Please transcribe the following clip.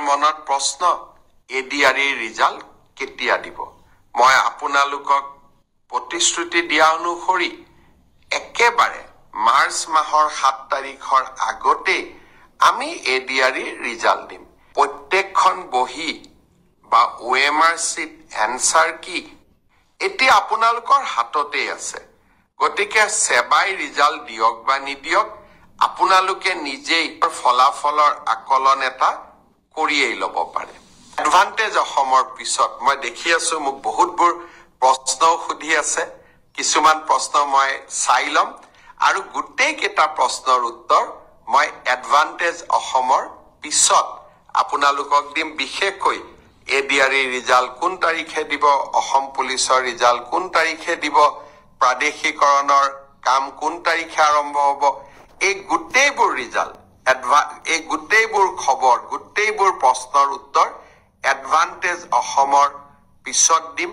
মনত প্ৰশ্ন ADRE result কেতিয়া দিব মই আপোনালোকক প্ৰতিশ্ৰুতি দিয়া অনুসৰি একেবাৰে মাৰ্চ মাহৰ 7 তাৰিখৰ আগতে আমি এডিআৰই ৰিজাল্ট দিম প্ৰত্যেকখন বহি বা ওএমআৰ সিট এনসাৰ কি এটি আপোনালোকৰ হাততে আছে গতিকে সেবাই ৰিজাল্ট দিয়ক বা নিদিয়ক আপোনালোকে নিজেই ফলাফলৰ আকলন এটা কৰিয়েই ল'ব পাৰে এডভান্টেজ অসমৰ পিছত মই দেখি আছো মোক বহুতবোৰ প্ৰশ্ন সুধি আছে কিছুমান প্ৰশ্ন মই চাই লম আৰু গোটেই কেইটা প্ৰশ্নৰ উত্তৰ মই এডভান্টেজ অসমৰ পিছত আপোনালোকক দিম বিশেষকৈ এডিআৰই ৰিজাল্ট কোন তাৰিখে দিব অসম পুলিচৰ ৰিজাল্ট কোন তাৰিখে দিব প্ৰাদেশিকৰণৰ কাম কোন তাৰিখে আৰম্ভ হ'ব এই গোটেইবোৰ ৰিজাল্ট এই গোটেইবোৰ খবৰ গোটেইবোৰ প্ৰশ্নৰ উত্তৰ এডভান্টেজ অসমৰ পিছত দিম